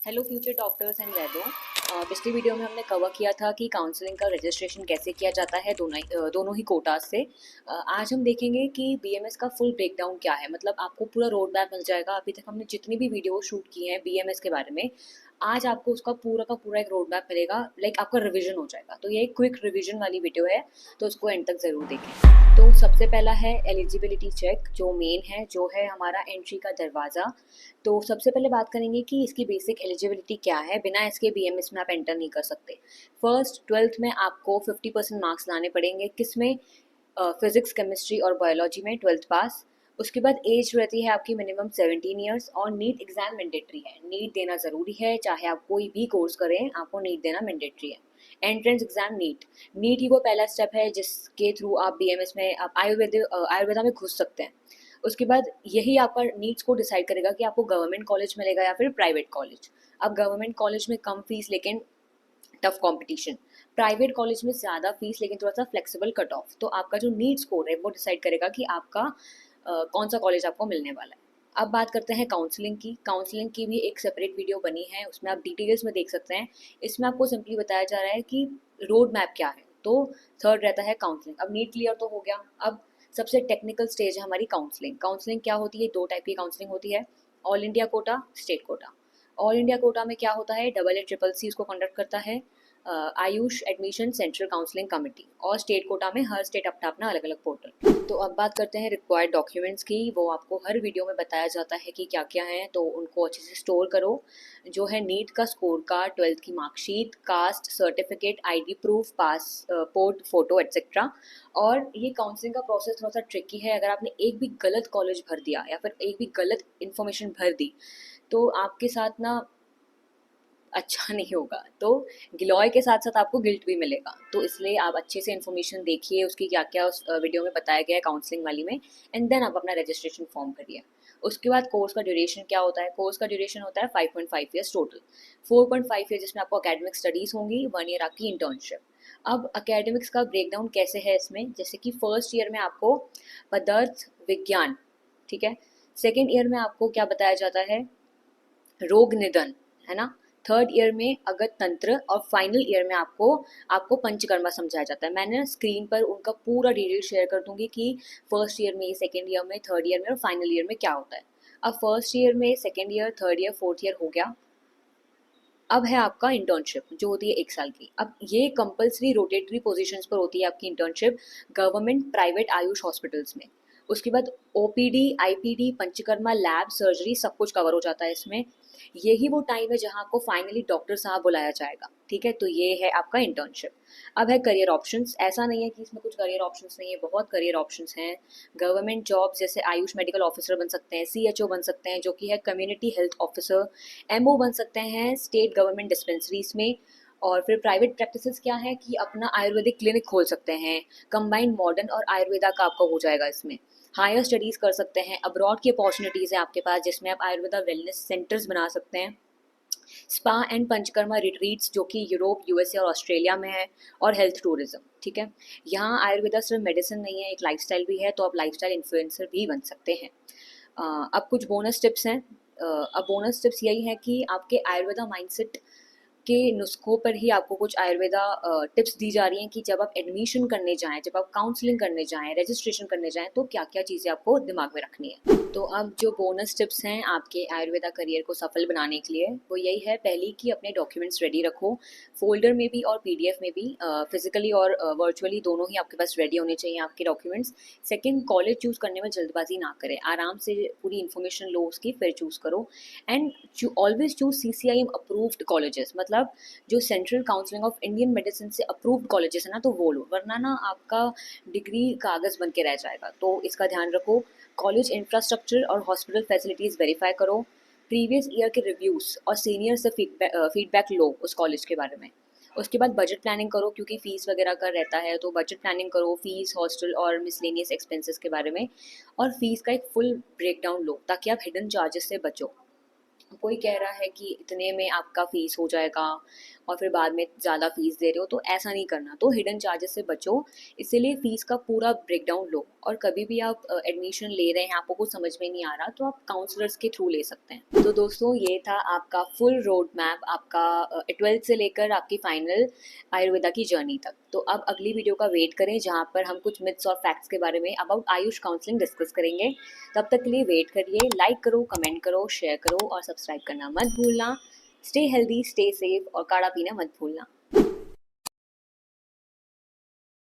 Hello future doctors and वैदों। पिछली video में हमने कवर किया था कि काउंसलिंग का रजिस्ट्रेशन कैसे किया जाता है दोनों ही कोटास से। आज हम देखेंगे कि बीएमएस का फुल ब्रेकडाउन क्या है, मतलब आपको पूरा रोड मैप मिल जाएगा। अभी तक हमने जितनी भी वीडियो शूट की हैं बीएमएस के बारे में, आज आपको उसका पूरा का पूरा एक रोड मैप मिलेगा, लाइक आपका रिवीजन हो जाएगा। तो ये एक क्विक रिवीजन वाली वीडियो है, तो उसको एंड तक ज़रूर देखें। तो सबसे पहला है एलिजिबिलिटी चेक, जो मेन है, जो है हमारा एंट्री का दरवाज़ा। तो सबसे पहले बात करेंगे कि इसकी बेसिक एलिजिबिलिटी क्या है। बिना इसके बीएमएस में आप एंटर नहीं कर सकते। फर्स्ट 12th में आपको 50% मार्क्स लाने पड़ेंगे, किसमें? फिजिक्स, केमिस्ट्री और बायोलॉजी में 12th पास। उसके बाद एज रहती है आपकी मिनिमम 17 ईयर्स और नीट एग्जाम मैंडेटरी है। नीट देना ज़रूरी है, चाहे आप कोई भी कोर्स करें, आपको नीट देना मैंडेटरी है। एंट्रेंस एग्जाम नीट ही वो पहला स्टेप है जिसके थ्रू आप बीएमएस में आप आयुर्वेदा में घुस सकते हैं। उसके बाद यही आपका नीड्स को डिसाइड करेगा कि आपको गवर्नमेंट कॉलेज मिलेगा या फिर प्राइवेट कॉलेज। अब गवर्नमेंट कॉलेज में कम फीस लेकिन टफ कंपटीशन, प्राइवेट कॉलेज में ज़्यादा फीस लेकिन थोड़ा सा फ्लेक्सिबल कट ऑफ। तो आपका जो नीट स्कोर है वो डिसाइड करेगा कि आपका कौन सा कॉलेज आपको मिलने वाला है। अब बात करते हैं काउंसलिंग की भी एक सेपरेट वीडियो बनी है, उसमें आप डिटेल्स में देख सकते हैं। इसमें आपको सिंपली बताया जा रहा है कि रोड मैप क्या है। तो थर्ड रहता है काउंसलिंग। अब नीट क्लियर तो हो गया। अब सबसे टेक्निकल स्टेज है हमारी काउंसलिंग। काउंसलिंग क्या होती है? दो टाइप की काउंसलिंग होती है, all India quota, state quota. All India quota में क्या होता है? डबल ए ट्रिपल सी उसको कंडक्ट करता है, Ayush admission central counselling committee. और स्टेट कोटा में हर स्टेट अपना अपना अलग अलग पोर्टल। तो अब बात करते हैं रिक्वायर्ड डॉक्यूमेंट्स की। वो आपको हर वीडियो में बताया जाता है कि क्या क्या है, तो उनको अच्छे से स्टोर करो। जो है नीट का स्कोर कार्ड, 12th की marksheet, caste certificate, ID proof, passport photo etcetera. और ये काउंसलिंग का प्रोसेस थोड़ा सा ट्रिकी है। अगर आपने एक भी गलत कॉलेज भर दिया या फिर एक भी गलत इन्फॉर्मेशन भर दी तो आपके साथ ना अच्छा नहीं होगा। तो गिलॉय के साथ साथ आपको गिल्ट भी मिलेगा। तो इसलिए आप अच्छे से इन्फॉर्मेशन देखिए उसकी क्या क्या उस वीडियो में बताया गया है काउंसलिंग वाली में, एंड देन आप अपना रजिस्ट्रेशन फॉर्म करिए। उसके बाद कोर्स का ड्यूरेशन क्या होता है? कोर्स का ड्यूरेशन होता है 5.5 ईयर्स टोटल। 4.5 ईयर जिसमें आपको अकेडमिक स्टडीज़ होंगी, 1 ईयर आपकी इंटर्नशिप। अब अकेडमिक्स का ब्रेकडाउन कैसे है इसमें? जैसे कि फर्स्ट ईयर में आपको पदार्थ विज्ञान, ठीक है। सेकेंड ईयर में आपको क्या बताया जाता है? रोग निधन, है ना। थर्ड ईयर में अगत तंत्र और फाइनल ईयर में आपको आपको पंचकर्मा समझाया जाता है। मैंने स्क्रीन पर उनका पूरा डिटेल शेयर कर दूंगी कि फर्स्ट ईयर में, सेकेंड ईयर में, थर्ड ईयर में और फाइनल ईयर में क्या होता है। अब फर्स्ट ईयर में, second year, third year, fourth year हो गया। अब है आपका इंटर्नशिप, जो होती है 1 साल की। अब ये कंपलसरी रोटेटरी पोजीशंस पर होती है आपकी internship, government private Ayush hospitals में। उसके बाद OPD, IPD, panchakarma, lab, surgery सब कुछ कवर हो जाता है इसमें। यही वो टाइम है जहाँ आपको फाइनली डॉक्टर साहब बुलाया जाएगा, ठीक है। तो ये है आपका इंटर्नशिप। अब है करियर ऑप्शंस। ऐसा नहीं है कि इसमें कुछ करियर ऑप्शंस नहीं है, बहुत करियर ऑप्शंस हैं। गवर्नमेंट जॉब जैसे आयुष मेडिकल ऑफिसर बन सकते हैं, सीएचओ बन सकते हैं जो कि है कम्युनिटी हेल्थ ऑफिसर, एमओ बन सकते हैं स्टेट गवर्नमेंट डिस्पेंसरीज में। और फिर प्राइवेट प्रैक्टिसेस क्या है कि अपना आयुर्वेदिक क्लिनिक खोल सकते हैं। कंबाइंड मॉडर्न और आयुर्वेदा का आपका हो जाएगा इसमें। हायर स्टडीज़ कर सकते हैं, अब्रॉड की अपॉर्चुनिटीज़ है आपके पास जिसमें आप आयुर्वेदा वेलनेस सेंटर्स बना सकते हैं। स्पा एंड पंचकर्मा रिट्रीट्स जो कि यूरोप, यूएसए और ऑस्ट्रेलिया में है। और हेल्थ टूरिज्म, ठीक है। यहाँ आयुर्वेदा सिर्फ मेडिसिन नहीं है, एक लाइफस्टाइल भी है, तो आप लाइफस्टाइल इन्फ्लुएंसर भी बन सकते हैं। अब कुछ बोनस टिप्स हैं। अब बोनस टिप्स यही है कि आपके आयुर्वेदा माइंडसेट के नुस्खों पर ही आपको कुछ आयुर्वेदा टिप्स दी जा रही हैं कि जब आप एडमिशन करने जाएं, जब आप काउंसलिंग करने जाएं, रजिस्ट्रेशन करने जाएं, तो क्या क्या चीज़ें आपको दिमाग में रखनी है। तो अब जो बोनस टिप्स हैं आपके आयुर्वेदा करियर को सफल बनाने के लिए, वो यही है। पहली कि अपने डॉक्यूमेंट्स रेडी रखो, फोल्डर में भी और पीडीएफ में भी, फिजिकली और वर्चुअली दोनों ही आपके पास रेडी होने चाहिए आपके डॉक्यूमेंट्स। सेकंड, कॉलेज चूज़ करने में जल्दबाजी ना करें, आराम से पूरी इन्फॉर्मेशन लो उसकी, फिर चूज़ करो। And always choose CCIM approved colleges, मतलब जो central counselling of Indian medicine से अप्रूव्ड कॉलेजेस है ना, तो वो लो, वरना ना आपका डिग्री कागज़ बन के रह जाएगा। तो इसका ध्यान रखो। कॉलेज इंफ्रास्ट्रक्चर और हॉस्पिटल फैसिलिटीज़ वेरीफाई करो। प्रीवियस ईयर के रिव्यूज़ और सीनियर से फीडबैक लो उस कॉलेज के बारे में। उसके बाद बजट प्लानिंग करो, क्योंकि फ़ीस वगैरह का रहता है, तो बजट प्लानिंग करो, फ़ीस, हॉस्टल और मिसलेनियस एक्सपेंसेस के बारे में। और फीस का एक फुल ब्रेकडाउन लो ताकि आप हिडन चार्जेस से बचो। कोई कह रहा है कि इतने में आपका फ़ीस हो जाएगा और फिर बाद में ज़्यादा फ़ीस दे रहे हो, तो ऐसा नहीं करना। तो हिडन चार्जेस से बचो, इसीलिए फ़ीस का पूरा ब्रेकडाउन लो। और कभी भी आप एडमिशन ले रहे हैं, आपको कुछ समझ में नहीं आ रहा, तो आप काउंसलर्स के थ्रू ले सकते हैं। तो दोस्तों, ये था आपका फुल रोड मैप, आपका 12th से लेकर आपकी फाइनल आयुर्वेदा की जर्नी तक। तो अब अगली वीडियो का वेट करें, जहाँ पर हम कुछ मिथ्स और फैक्ट्स के बारे में अबाउट आयुष काउंसलिंग डिस्कस करेंगे। तब तक के लिए वेट करिए। लाइक करो, कमेंट करो, शेयर करो और सब्सक्राइब करना मत भूलना। स्टे हेल्दी, स्टे सेफ और काढ़ा पीना मत भूलना।